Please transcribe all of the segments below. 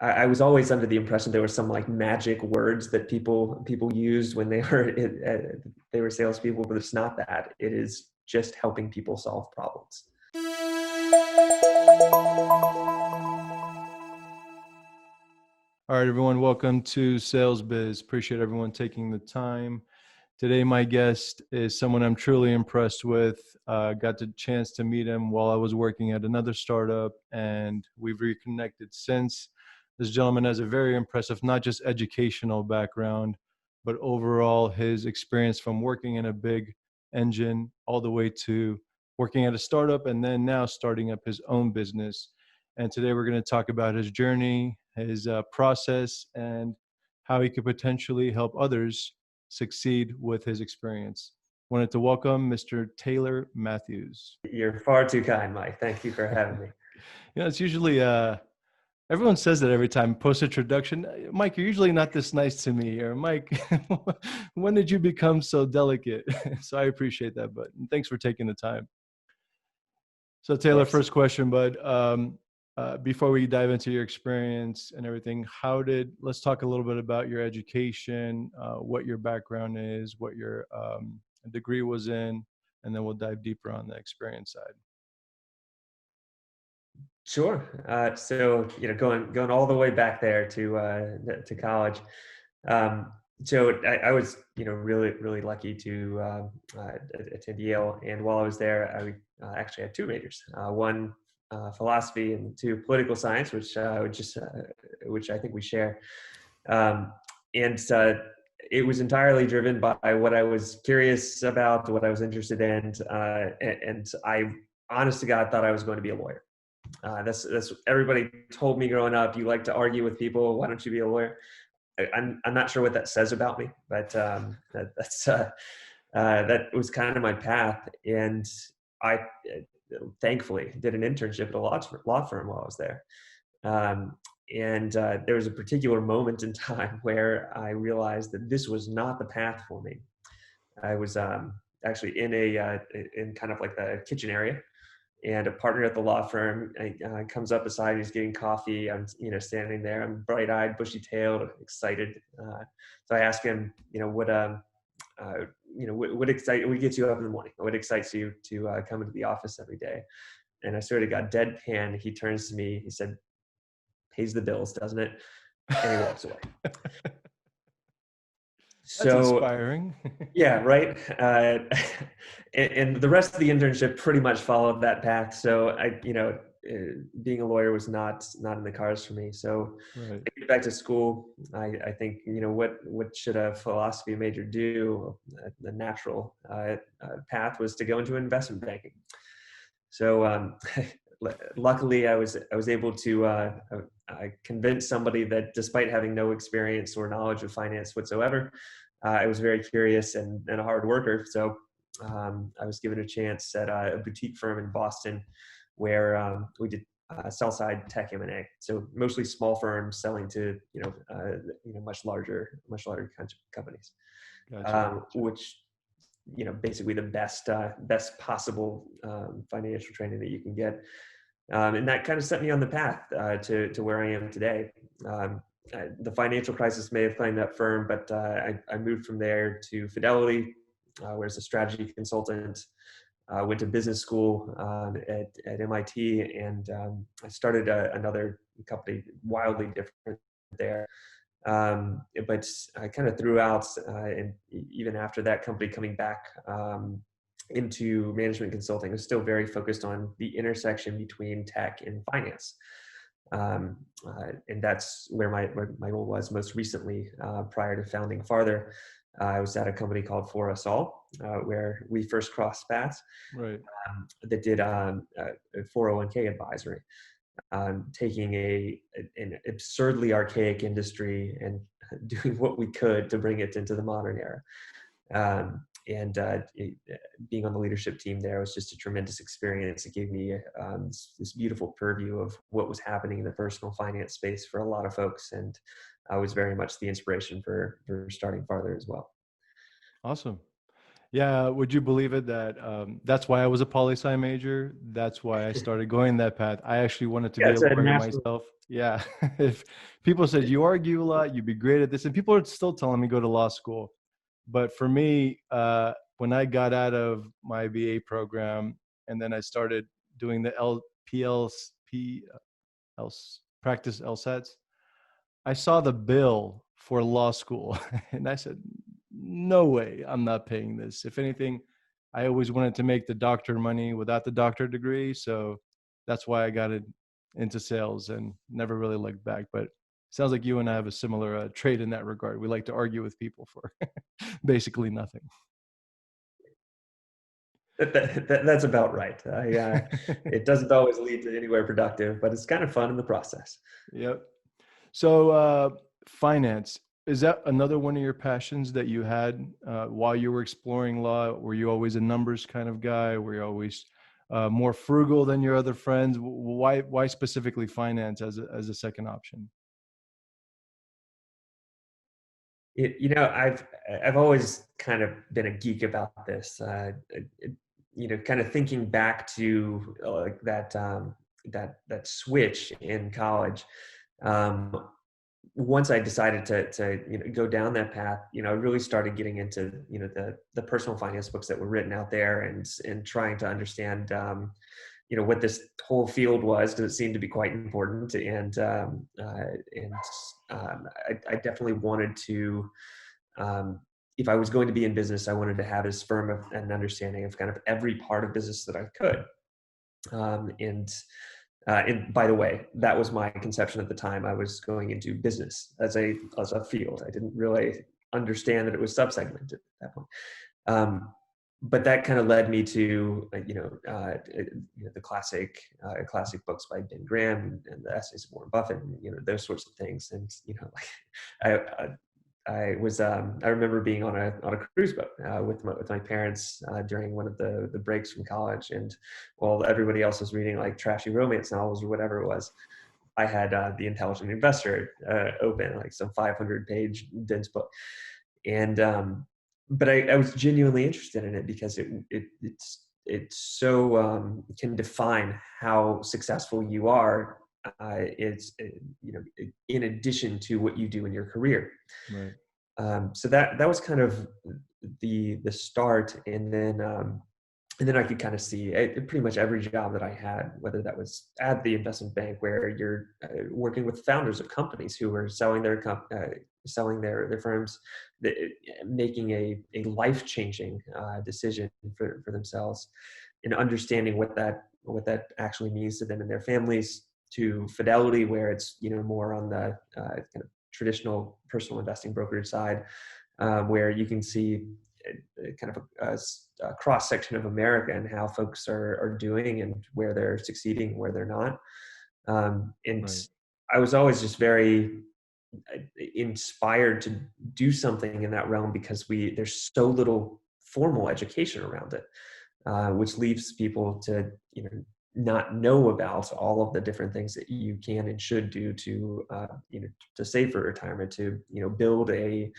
I was always under the impression there were some like magic words that people used when they were salespeople, but it's not that. It is just helping people solve problems. All right, everyone, welcome to SALESBIZ. Appreciate everyone taking the time. Today, my guest is someone I'm truly impressed with. Got the chance to meet him while I was working at another startup, and we've reconnected since. This gentleman has a very impressive, not just educational background, but overall his experience from working in a big engine all the way to working at a startup and then now starting up his own business. And today we're going to talk about his journey, his process, and how he could potentially help others succeed with his experience. Wanted to welcome Mr. Taylor Matthews. You're far too kind, Mike. Thank you for having me. It's usually, everyone says that every time post-introduction, Mike, you're usually not this nice to me, or Mike, when did you become so delicate? So I appreciate that, but thanks for taking the time. So Taylor, first question, bud. Before we dive into your experience and everything, let's talk a little bit about your education, what your background is, what your degree was in, and then we'll dive deeper on the experience side. Sure. So going all the way back there to college. So I was really lucky to attend Yale, and while I was there, I actually had two majors. One philosophy and two political science, which I think we share. And it was entirely driven by what I was curious about, what I was interested in, and I, honest to God, thought I was going to be a lawyer. That's everybody told me growing up. You like to argue with people. Why don't you be a lawyer? I'm not sure what that says about me, but that was kind of my path. And I thankfully did an internship at a law firm while I was there. And there was a particular moment in time where I realized that this was not the path for me. I was actually in kind of like the kitchen area, and a partner at the law firm comes up beside me. He's getting coffee. I'm standing there. I'm bright-eyed, bushy-tailed, excited. So I ask him, what gets you up in the morning? What excites you to come into the office every day? And I sort of got deadpan. He turns to me. He said, "Pays the bills, doesn't it?" And he walks away. That's inspiring. Yeah, right. And the rest of the internship pretty much followed that path. So being a lawyer was not in the cards for me. So right. I get back to school. I think, what should a philosophy major do? The natural path was to go into investment banking. So luckily, I was able to convince somebody that despite having no experience or knowledge of finance whatsoever, I was very curious and a hard worker. So I was given a chance at a boutique firm in Boston where we did sell-side tech M&A. So mostly small firms selling to much larger companies, Gotcha. which basically the best possible financial training that you can get. And that kind of set me on the path to where I am today. The financial crisis may have claimed that firm, but I moved from there to Fidelity, where I was a strategy consultant. Went to business school at MIT, and I started another company wildly different there. But I kind of threw out, and even after that company coming back into management consulting, I was still very focused on the intersection between tech and finance. And that's where my role was most recently. Prior to founding Farther, I was at a company called For Us All, where we first crossed paths. Right. That did 401k advisory, taking an absurdly archaic industry and doing what we could to bring it into the modern era. Being on the leadership team there was just a tremendous experience. It gave me this beautiful purview of what was happening in the personal finance space for a lot of folks, and I was very much the inspiration for starting Farther as well. Awesome. Yeah, would you believe it that that's why I was a poli-sci major? That's why I started going that path. I actually wanted to Yeah, be a it's a lawyer national. myself. Yeah. If people said you argue a lot, you'd be great at this, and people are still telling me go to law school. But for me, when I got out of my BA program and then I started doing the practice LSATs, I saw the bill for law school and I said, no way, I'm not paying this. If anything, I always wanted to make the doctor money without the doctor degree. So that's why I got into sales and never really looked back. But it sounds like you and I have a similar trait in that regard. We like to argue with people for basically nothing. That's about right. It doesn't always lead to anywhere productive, but it's kind of fun in the process. Yep. So, finance, is that another one of your passions that you had while you were exploring law? Were you always a numbers kind of guy? Were you always more frugal than your other friends? Why specifically finance as a second option? I've always kind of been a geek about this. Kind of thinking back to like that switch in college. Um, Once I decided to go down that path, I really started getting into the personal finance books that were written out there, and trying to understand what this whole field was, because it seemed to be quite important. I definitely wanted to, if I was going to be in business, I wanted to have as firm of an understanding of kind of every part of business that I could. And by the way, that was my conception at the time. I was going into business as a field. I didn't really understand that it was subsegmented at that point. But that kind of led me to the classic books by Ben Graham and the essays of Warren Buffett, and those sorts of things. And I remember being on a cruise boat with my parents during one of the breaks from college, and while everybody else was reading like trashy romance novels or whatever it was, I had The Intelligent Investor open, like some 500-page dense book, and but I was genuinely interested in it because it's so can define how successful you are. In addition to what you do in your career. Right. So that was kind of the start, and then I could kind of see pretty much every job that I had, whether that was at the investment bank, where you're working with founders of companies who are selling selling their firms, making a life changing decision for themselves, and understanding what that actually means to them and their families. To Fidelity, where it's more on the kind of traditional personal investing brokerage side, where you can see kind of a cross section of America and how folks are doing, and where they're succeeding, where they're not. And Right. I was always just very inspired to do something in that realm, because there's so little formal education around it, which leaves people to not know about all of the different things that you can and should do to save for retirement, to build a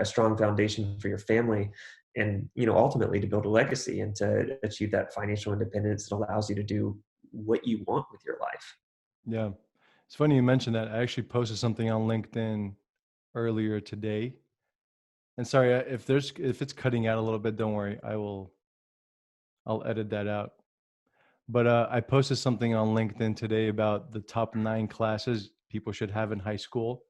strong foundation for your family, and ultimately to build a legacy and to achieve that financial independence that allows you to do what you want with your life. Yeah. It's funny you mentioned that. I actually posted something on LinkedIn earlier today. And sorry, if it's cutting out a little bit, don't worry. I'll edit that out. But I posted something on LinkedIn today about the top 9 classes people should have in high school.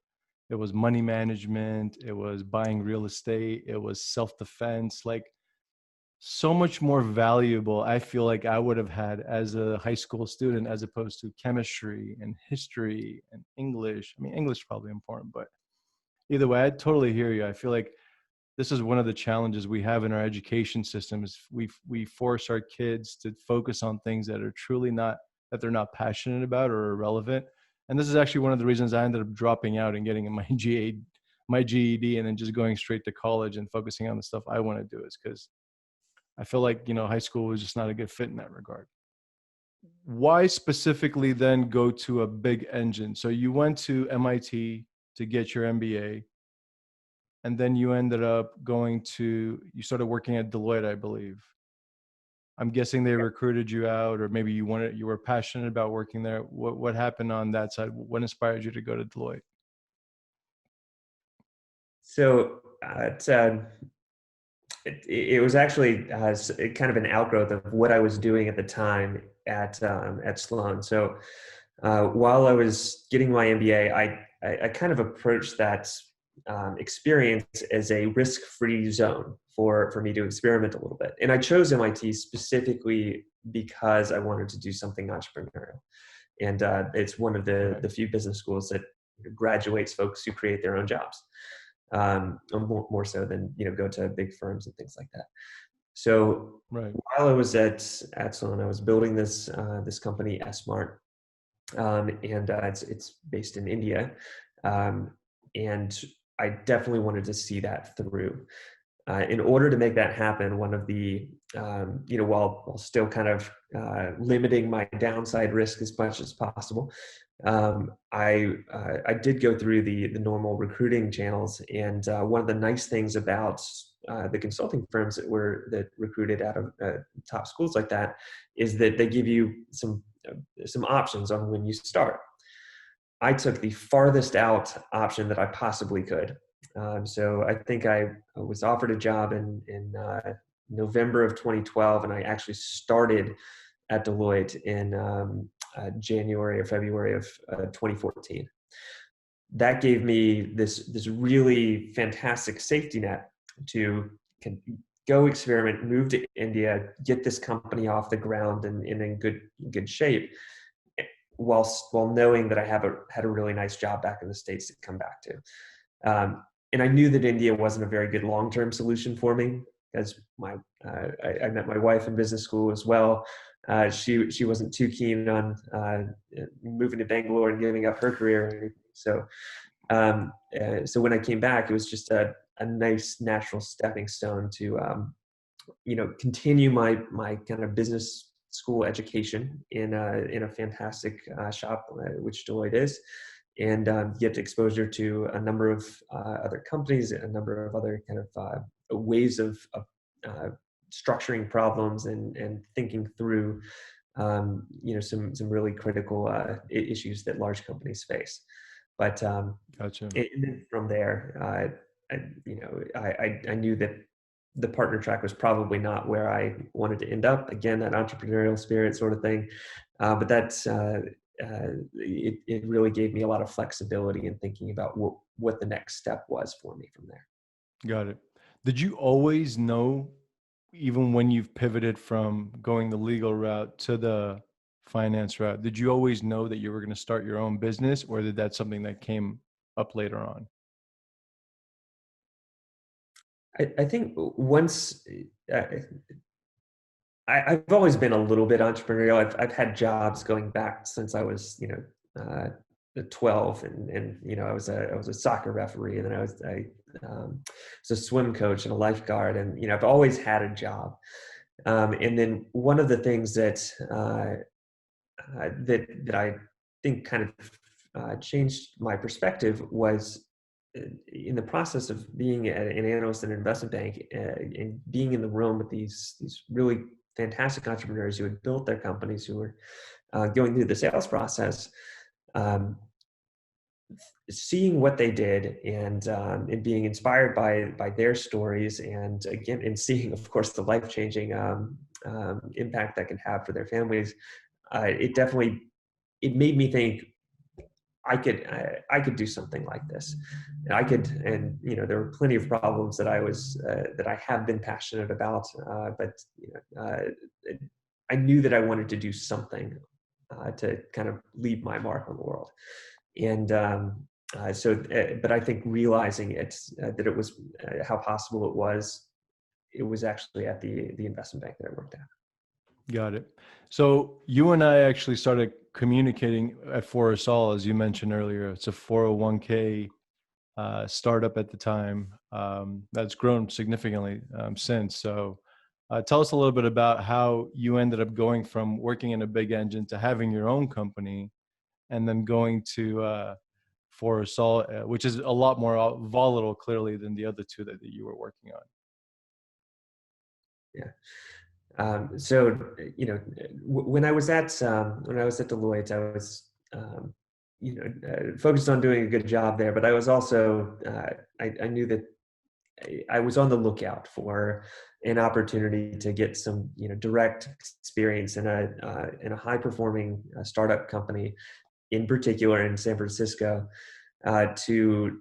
It was money management, it was buying real estate, it was self-defense, like so much more valuable. I feel like I would have had as a high school student, as opposed to chemistry and history and English. I mean, English is probably important, but either way, I totally hear you. I feel like this is one of the challenges we have in our education system is we force our kids to focus on things that are truly not, that they're not passionate about or irrelevant. And this is actually one of the reasons I ended up dropping out and getting my GED, and then just going straight to college and focusing on the stuff I want to do, is because I feel like, high school was just not a good fit in that regard. Why specifically then go to a big engine? So you went to MIT to get your MBA. and then you ended up you started working at Deloitte, I believe. I'm guessing they recruited you out, or maybe you were passionate about working there. What happened on that side? What inspired you to go to Deloitte? So it was actually kind of an outgrowth of what I was doing at the time at Sloan. So while I was getting my MBA, I kind of approached that experience as a risk-free zone for me to experiment a little bit. And I chose MIT specifically because I wanted to do something entrepreneurial. And it's one of the few business schools that graduates folks who create their own jobs, more so than go to big firms and things like that. So Right. while I was at Sloan, I was building this company, S-Mart, and it's based in India, and I definitely wanted to see that through. In order to make that happen, one of the while still kind of limiting my downside risk as much as possible, I did go through the normal recruiting channels, and one of the nice things about the consulting firms that recruited out of top schools like that is that they give you some options on when you start. I took the farthest out option that I possibly could. So I think I was offered a job in November of 2012, and I actually started at Deloitte in January or February of 2014. That gave me this really fantastic safety net to go experiment, move to India, get this company off the ground and in good shape, while knowing that I had a really nice job back in the States to come back to. And I knew that India wasn't a very good long-term solution for me, as I met my wife in business school as well. She wasn't too keen on moving to Bangalore and giving up her career. So when I came back, it was just a nice natural stepping stone to continue my kind of business school education in a fantastic shop, which Deloitte is, and get exposure to a number of other companies, a number of other kind of ways of structuring problems and thinking through some really critical issues that large companies face. But Gotcha. from there, I knew that the partner track was probably not where I wanted to end up. Again, that entrepreneurial spirit sort of thing. But that's it really gave me a lot of flexibility in thinking about what the next step was for me from there. Got it. Did you always know, even when you've pivoted from going the legal route to the finance route, did you always know that you were going to start your own business, or did that something that came up later on? I think once I've always been a little bit entrepreneurial. I've had jobs going back since I was 12, and I was a soccer referee, and then I was a swim coach and a lifeguard, and I've always had a job. And then one of the things that I think kind of changed my perspective was in the process of being an analyst in an investment bank and being in the room with these really fantastic entrepreneurs who had built their companies, who were going through the sales process, seeing what they did and being inspired by their stories, and again, and seeing, of course, the life-changing impact that can have for their families. It made me think I could do something like this. And there were plenty of problems that I have been passionate about, but I knew that I wanted to do something to kind of leave my mark on the world. And but I think realizing that it was how possible it was actually at the investment bank that I worked at. Got it. So you and I actually started communicating at Forrestal, as you mentioned earlier. It's a 401k startup at the time that's grown significantly since. So tell us a little bit about how you ended up going from working in a big engine to having your own company, and then going to for Sol, which is a lot more volatile, clearly, than the other two that you were working on. Yeah. So, when I was at Deloitte, I was, focused on doing a good job there, but I was also, I knew that I was on the lookout for an opportunity to get some, direct experience in a high performing startup company, in particular in San Francisco, to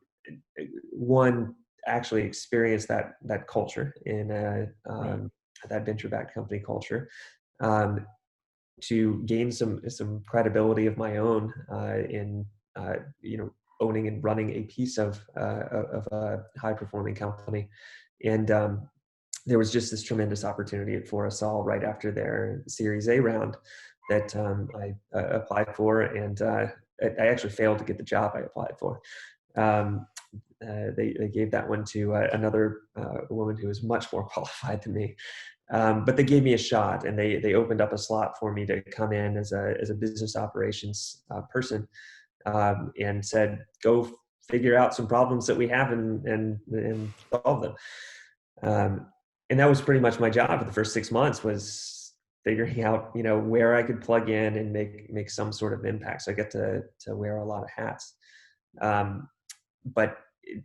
one, actually experience that culture in Right. that venture-backed company culture, um, to gain some credibility of my own in owning and running a piece of a high-performing company. And there was just this tremendous opportunity at Forasol right after their Series A round that I applied for, and I actually failed to get the job I applied for. Um, they gave that one to another woman who was much more qualified than me. But they gave me a shot, and they opened up a slot for me to come in as a business operations person, and said, "Go figure out some problems that we have and solve them." Um, and that was pretty much my job for the first 6 months, was figuring out, where I could plug in and make some sort of impact. So I get to wear a lot of hats. But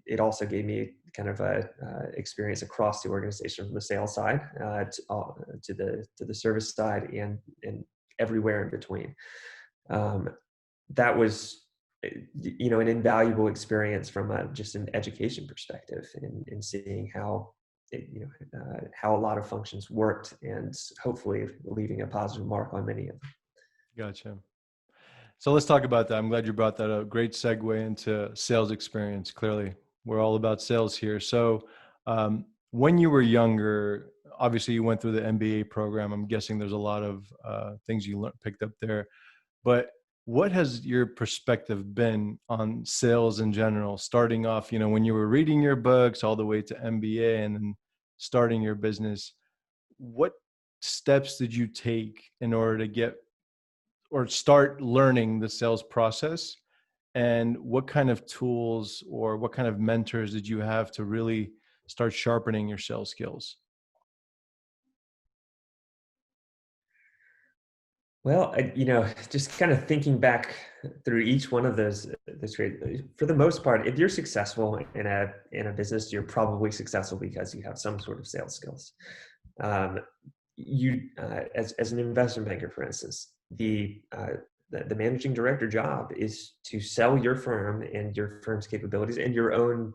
it also gave me kind of a experience across the organization, from the sales side to the service side, and everywhere in between. That was, an invaluable experience from just an education perspective, in seeing how how a lot of functions worked, and hopefully leaving a positive mark on many of them. Gotcha. So let's talk about that. I'm glad you brought that up. Great segue into sales experience. Clearly, we're all about sales here. So when you were younger, obviously you went through the MBA program. I'm guessing there's a lot of things you picked up there. But what has your perspective been on sales in general, starting off, when you were reading your books all the way to MBA and then starting your business? What steps did you take in order to get or start learning the sales process? And what kind of tools or what kind of mentors did you have to really start sharpening your sales skills? Well, just kind of thinking back through each one of those, for the most part, if you're successful in a business, you're probably successful because you have some sort of sales skills. Um, as an investment banker, for instance, the managing director job is to sell your firm and your firm's capabilities and your own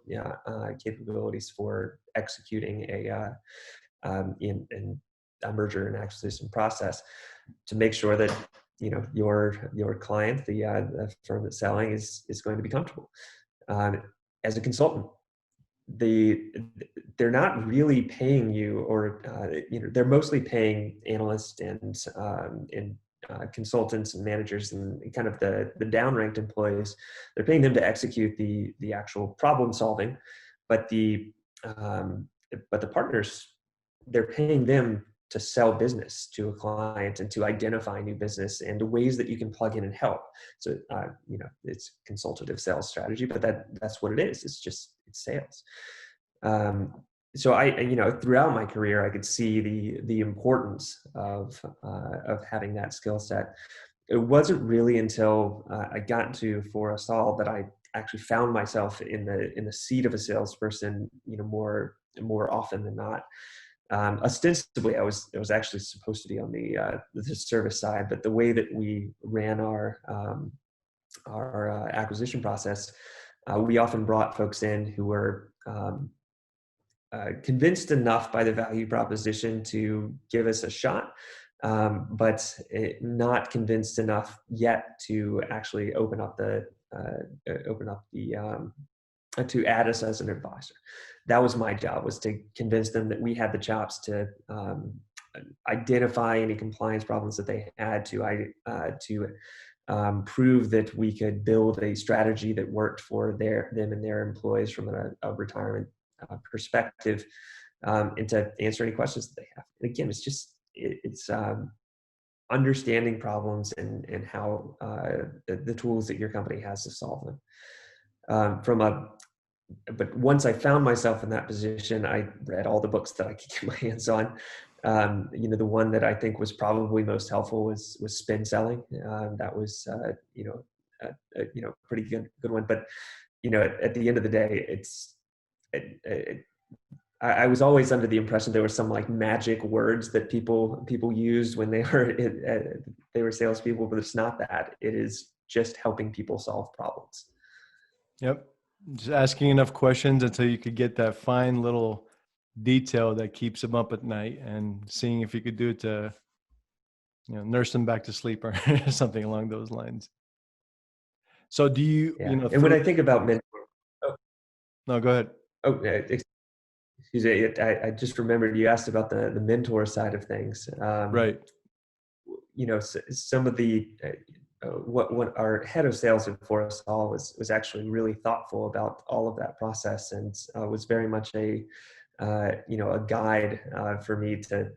capabilities for executing in a merger and acquisition process, to make sure that your client, the firm that's selling, is going to be comfortable. As a consultant, they're not really paying you, or they're mostly paying analysts and consultants and managers and kind of the downranked employees. They're paying them to execute the actual problem solving, but the partners, they're paying them to sell business to a client and to identify new business and ways that you can plug in and help. So, it's consultative sales strategy, but that's what it is. It's sales. So throughout my career, I could see the importance of having that skill set. It wasn't really until I got into Forasol that I actually found myself in the seat of a salesperson, more often than not. Ostensibly, I was actually supposed to be on the service side, but the way that we ran our acquisition process, we often brought folks in who were convinced enough by the value proposition to give us a shot, but not convinced enough yet to actually open up the to add us as an advisor. That was my job, was to convince them that we had the chops to identify any compliance problems that they had, to prove that we could build a strategy that worked for them and their employees from a retirement perspective, and to answer any questions that they have. And again, it's understanding problems and how the tools that your company has to solve them. But once I found myself in that position, I read all the books that I could get my hands on. The one that I think was probably most helpful was Spin Selling. That was, pretty good one. But, at the end of the day, I was always under the impression there were some like magic words that people used when they were salespeople, but it's not that. It is just helping people solve problems. Yep. Just asking enough questions until you could get that fine little detail that keeps them up at night, and seeing if you could do it to, nurse them back to sleep or something along those lines. So do you, Yeah. And when I think about mentor, no, go ahead. Excuse me, I just remembered you asked about the mentor side of things. Right. Some of the what our head of sales at Forest Hall was actually really thoughtful about all of that process, and was very much a guide for me to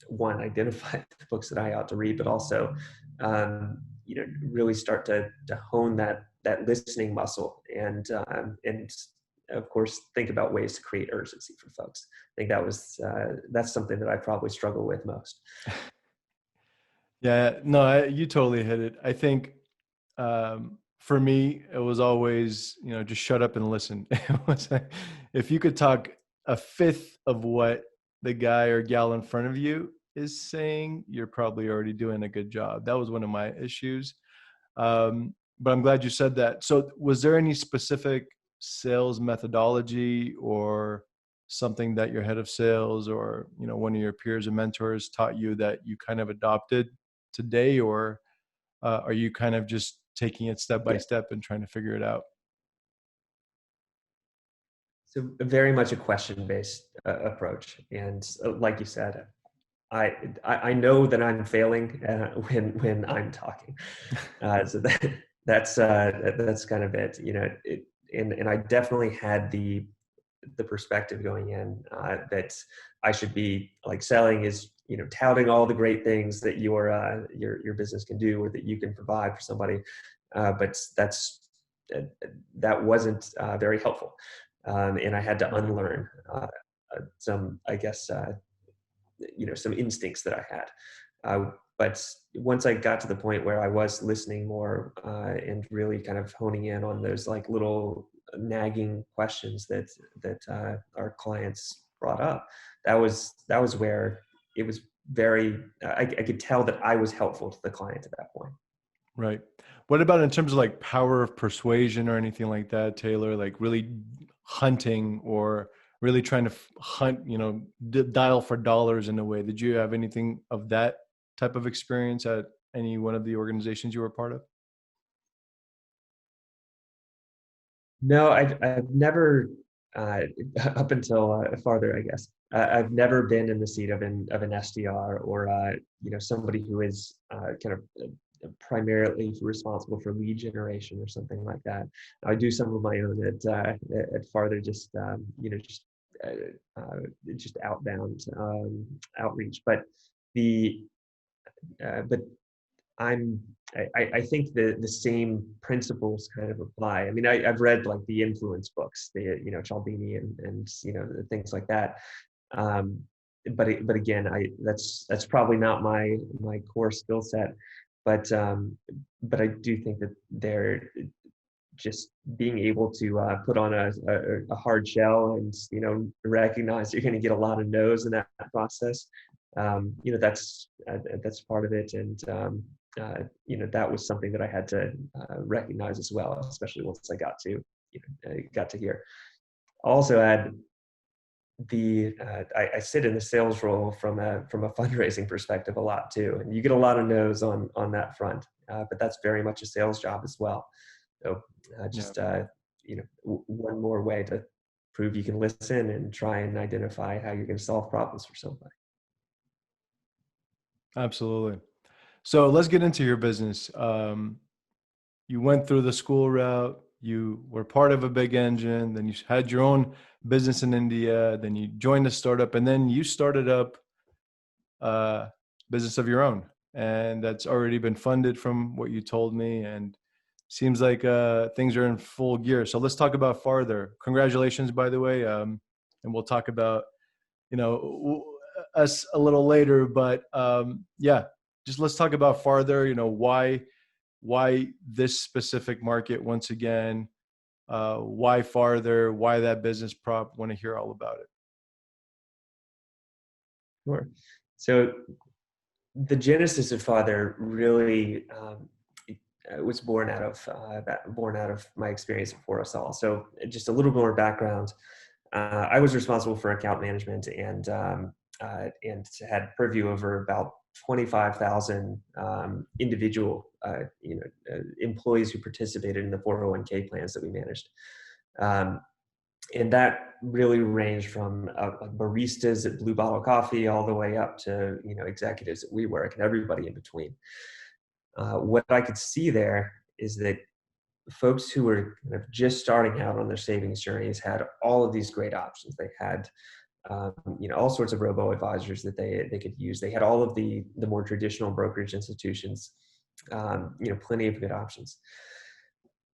one, identify the books that I ought to read, but also really start to hone that listening muscle, and of course think about ways to create urgency for folks. I think that's something that I probably struggle with most. Yeah, no, you totally hit it. I think for me, it was always, just shut up and listen. It was like, if you could talk a fifth of what the guy or gal in front of you is saying, you're probably already doing a good job. That was one of my issues. But I'm glad you said that. So was there any specific sales methodology or something that your head of sales or, one of your peers and mentors taught you that you kind of adopted today, or are you kind of just taking it step by step and trying to figure it out? So very much a question-based approach, and like you said, I know that I'm failing when I'm talking, so that's kind of it. And I definitely had the perspective going in that I should be like selling is touting all the great things that your business can do or that you can provide for somebody, but that wasn't very helpful, and I had to unlearn some, I guess, some instincts that I had. But once I got to the point where I was listening more and really kind of honing in on those like little nagging questions that our clients brought up, that was where it was very. I could tell that I was helpful to the client at that point. Right. What about in terms of like power of persuasion or anything like that, Taylor? Like really hunting or really trying to hunt, dial for dollars in a way. Did you have anything of that type of experience at any one of the organizations you were part of? No, I've never up until farther, I guess. I've never been in the seat of an SDR or somebody who is kind of primarily responsible for lead generation or something like that. I do some of my own at farther, just just outbound outreach. But but I think the same principles kind of apply. I mean, I've read like the influence books, the Cialdini and things like that. But again, that's probably not my core skill set. But I do think that they're just being able to put on a hard shell and recognize you're going to get a lot of no's in that process. That's part of it, and that was something that I had to recognize as well, especially once I got to here. Also add I sit in the sales role from a fundraising perspective a lot too, and you get a lot of no's on that front, but that's very much a sales job as well. So one more way to prove you can listen and try and identify how you're going to solve problems for somebody. Absolutely. So let's get into your business. You went through the school route, you were part of a big engine, then you had your own business in India, then you joined a startup, and then you started up a business of your own. And that's already been funded from what you told me, and seems like things are in full gear. So let's talk about farther. Congratulations, by the way. And we'll talk about, us a little later, but yeah, just let's talk about farther, why this specific market once again, why farther, why that business prop. Want to hear all about it. Sure. So the genesis of Father really was born out of my experience at Forosol. So just a little more background. I was responsible for account management and had purview over about 25,000 individual employees who participated in the 401k plans that we managed. And that really ranged from baristas at Blue Bottle Coffee all the way up to executives at WeWork and everybody in between. What I could see there is that folks who were kind of just starting out on their savings journeys had all of these great options. They had all sorts of robo advisors that they could use. They had all of the more traditional brokerage institutions, plenty of good options.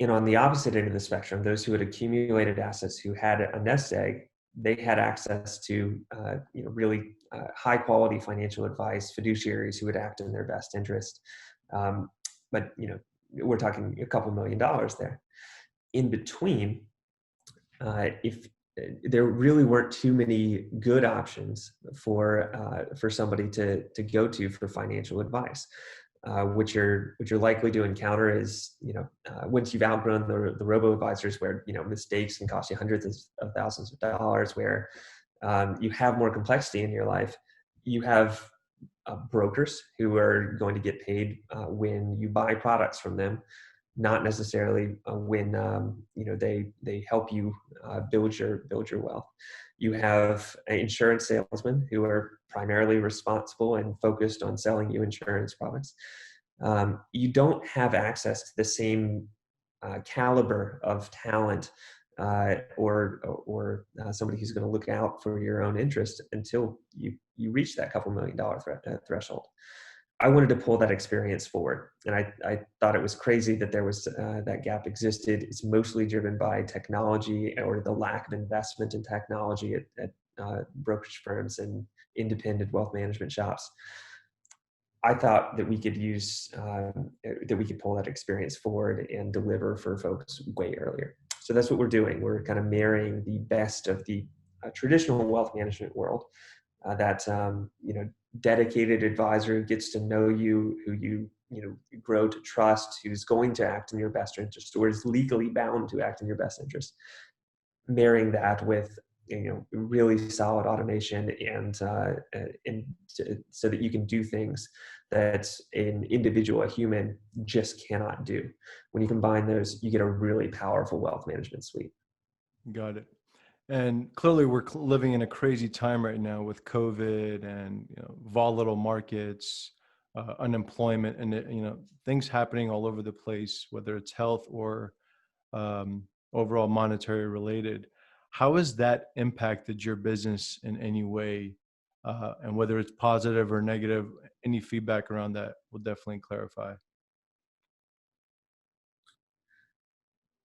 And on the opposite end of the spectrum, those who had accumulated assets, who had a nest egg, they had access to really high quality financial advice, fiduciaries who would act in their best interest. But we're talking a couple $1 million there. In between, if there really weren't too many good options for somebody to go to for financial advice. What you're likely to encounter is, once you've outgrown the robo advisors, where mistakes can cost you hundreds of thousands of dollars, where you have more complexity in your life, you have brokers who are going to get paid when you buy products from them, not necessarily when they help you build your wealth. You have insurance salesmen who are primarily responsible and focused on selling you insurance products. You don't have access to the same caliber of talent or somebody who's going to look out for your own interest until you reach that couple $1 million threshold. I wanted to pull that experience forward, and I thought it was crazy that there was that gap existed. It's mostly driven by technology or the lack of investment in technology at brokerage firms and independent wealth management shops. I thought that we could pull that experience forward and deliver for folks way earlier. So that's what we're doing. We're kind of marrying the best of the traditional wealth management world. That dedicated advisor who gets to know you, who you grow to trust, who's going to act in your best interest, or is legally bound to act in your best interest. Marrying that with really solid automation and so that you can do things that an individual, a human, just cannot do. When you combine those, you get a really powerful wealth management suite. Got it. And clearly we're living in a crazy time right now with COVID and volatile markets, unemployment, and things happening all over the place, whether it's health or overall monetary related. How has that impacted your business in any way? And whether it's positive or negative, any feedback around that will definitely clarify.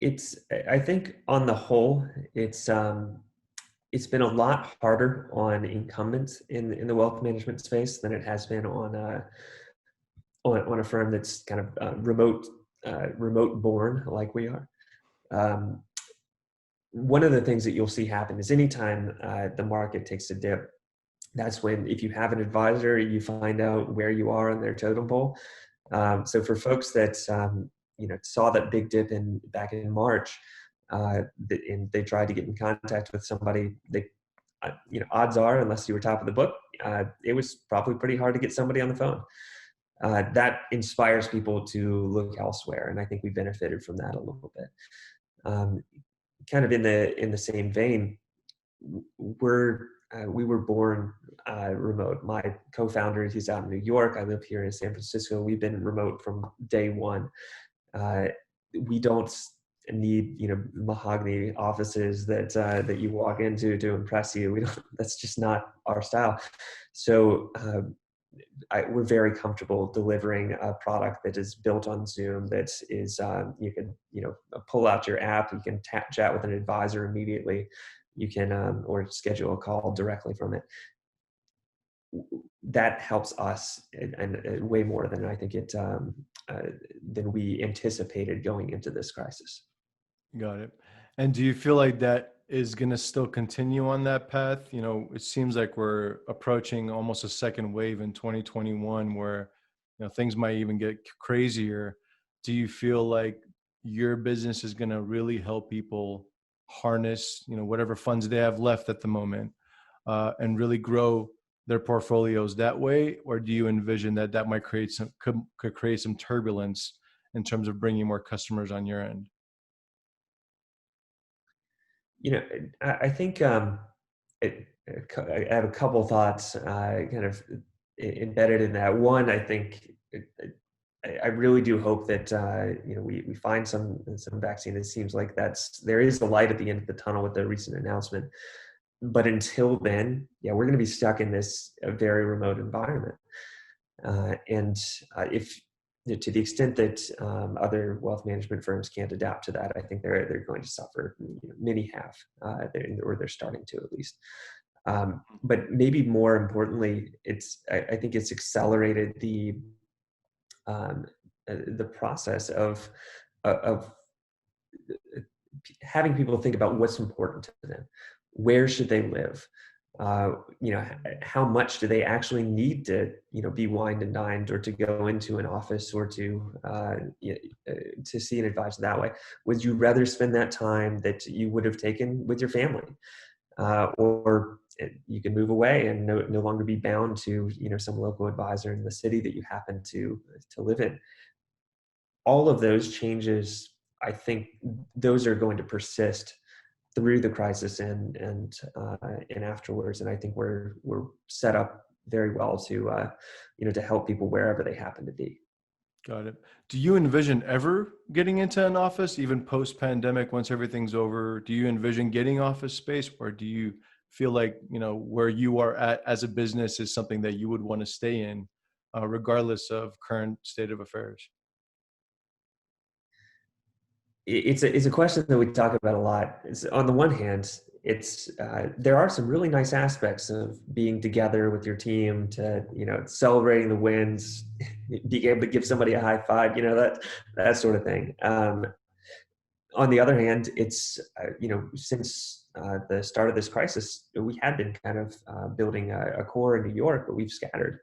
I think on the whole, it's been a lot harder on incumbents in the wealth management space than it has been on a firm that's kind of remote born like we are. One of the things that you'll see happen is anytime the market takes a dip, that's when, if you have an advisor, you find out where you are on their totem pole. So for folks that saw that big dip back in March, and they tried to get in contact with somebody, odds are, unless you were top of the book, it was probably pretty hard to get somebody on the phone. That inspires people to look elsewhere, and I think we benefited from that a little bit. Kind of in the same vein, we were born remote. My co-founder, he's out in New York. I live here in San Francisco. We've been remote from day one. We don't need mahogany offices that you walk into to impress you. That's just not our style. So we're very comfortable delivering a product that is built on Zoom. That is, you can, pull out your app. You can chat with an advisor immediately. You can, or schedule a call directly from it. That helps us, and way more than I think than we anticipated going into this crisis. Got it. And do you feel like that is going to still continue on that path? It seems like we're approaching almost a second wave in 2021 where, things might even get crazier. Do you feel like your business is going to really help people harness, whatever funds they have left at the moment, and really grow their portfolios that way? Or do you envision that might could create some turbulence in terms of bringing more customers on your end? I think I have a couple thoughts kind of embedded in that. One, I think I really do hope that we find some vaccine. It seems like there is a light at the end of the tunnel with the recent announcement. But until then, we're going to be stuck in this very remote environment. And if to the extent that other wealth management firms can't adapt to that, I think they're going to suffer. Many have, or they're starting to at least. But maybe more importantly, I think it's accelerated the process of having people think about what's important to them. Where should they live? How much do they actually need to, be wined and dined, or to go into an office, or to see an advisor that way? Would you rather spend that time that you would have taken with your family, or you can move away and no longer be bound to, some local advisor in the city that you happen to live in? All of those changes, I think, those are going to persist through the crisis and afterwards. And I think we're set up very well to to help people wherever they happen to be. Got it. Do you envision ever getting into an office, even post-pandemic, once everything's over? Do you envision getting office space, or do you feel like, where you are at as a business is something that you would want to stay in, regardless of current state of affairs? It's a question that we talk about a lot. On the one hand, there are some really nice aspects of being together with your team, to celebrating the wins, being able to give somebody a high five, that sort of thing. On the other hand, it's since the start of this crisis, we had been kind of building a core in New York, but we've scattered.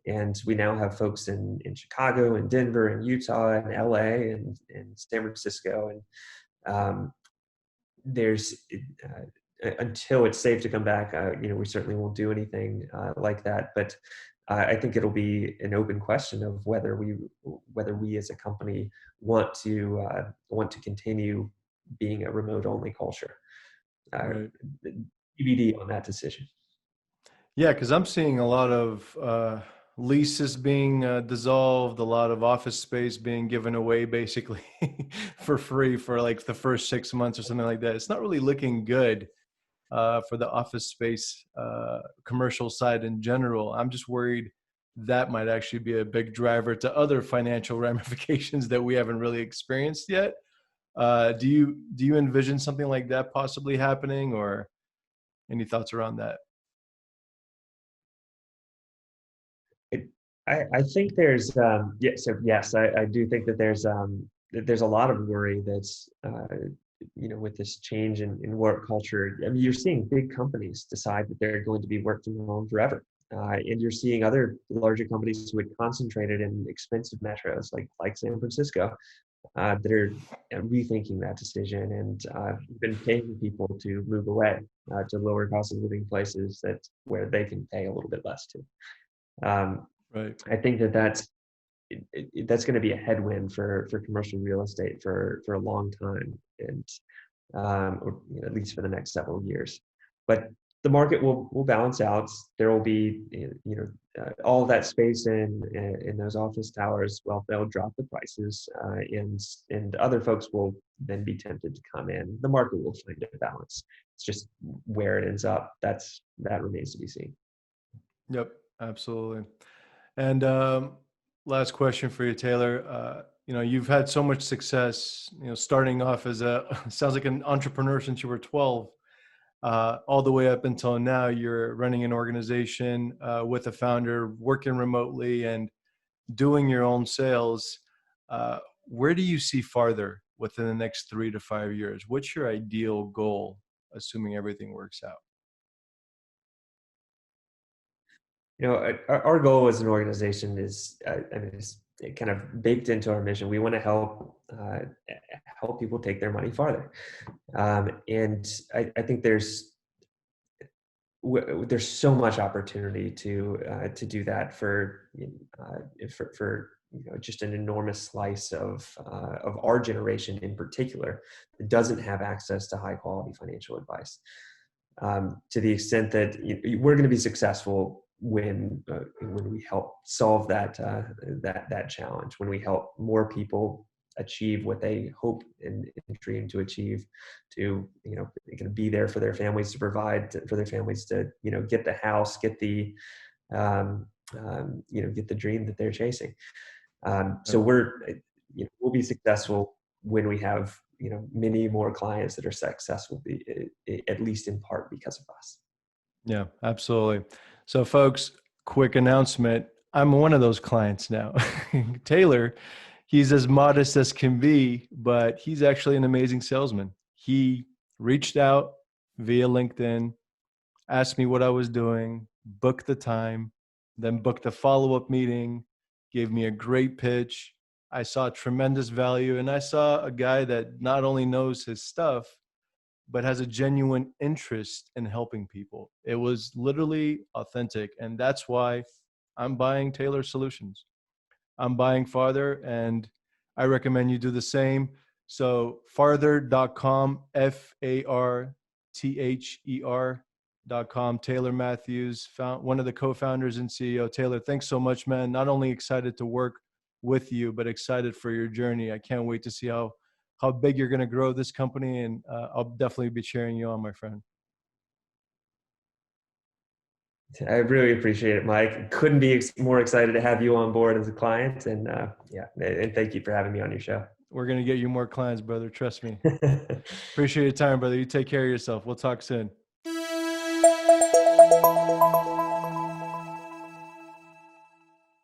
And we now have folks in Chicago and Denver and Utah and LA and San Francisco. And there's, until it's safe to come back, we certainly won't do anything like that. But I think it'll be an open question of whether we as a company want to continue being a remote only culture. Right. TBD on that decision. Yeah, because I'm seeing a lot of leases being dissolved, a lot of office space being given away basically for free for like the first 6 months or something like that. It's not really looking good for the office space commercial side in general. I'm just worried that might actually be a big driver to other financial ramifications that we haven't really experienced yet. Do you envision something like that possibly happening, or any thoughts around that? I think there's yes, I do think that there's a lot of worry that's with this change in work culture. I mean, you're seeing big companies decide that they're going to be work from home forever, and you're seeing other larger companies who had concentrated in expensive metros like San Francisco that are rethinking that decision and been paying people to move away to lower cost of living places where they can pay a little bit less to. Right. I think that's going to be a headwind for commercial real estate for a long time, and or at least for the next several years. But the market will balance out. There will be all of that space in those office towers. Well, they'll drop the prices, and other folks will then be tempted to come in. The market will find a balance. It's just where it ends up. That remains to be seen. Yep, absolutely. And last question for you, Taylor. You've had so much success, starting off as sounds like an entrepreneur since you were 12, all the way up until now. You're running an organization with a founder, working remotely and doing your own sales. Where do you see farther within the next 3 to 5 years? What's your ideal goal, assuming everything works out? Our goal as an organization is, it's kind of baked into our mission. We want to help people take their money farther, and I think there's so much opportunity to do that for just an enormous slice of our generation in particular that doesn't have access to high quality financial advice. To the extent that we're going to be successful when we help solve that challenge, when we help more people achieve what they hope and dream to achieve, to they can be there for their families, to provide for their families, to get the house, get the get the dream that they're chasing. So we'll be successful when we have many more clients that are successful, at least in part because of us. Yeah, absolutely. So folks, quick announcement. I'm one of those clients now. Taylor, he's as modest as can be, but he's actually an amazing salesman. He reached out via LinkedIn, asked me what I was doing, booked the time, then booked a follow-up meeting, gave me a great pitch. I saw tremendous value, and I saw a guy that not only knows his stuff, but has a genuine interest in helping people. It was literally authentic. And that's why I'm buying Taylor Solutions. I'm buying Farther, and I recommend you do the same. So farther.com, FARTHER.com. Taylor Matthews, one of the co-founders and CEO. Taylor, thanks so much, man. Not only excited to work with you, but excited for your journey. I can't wait to see how big you're going to grow this company, and I'll definitely be cheering you on, my friend. I really appreciate it, Mike. Couldn't be more excited to have you on board as a client, and and thank you for having me on your show. We're going to get you more clients, brother. Trust me. Appreciate your time, brother. You take care of yourself. We'll talk soon.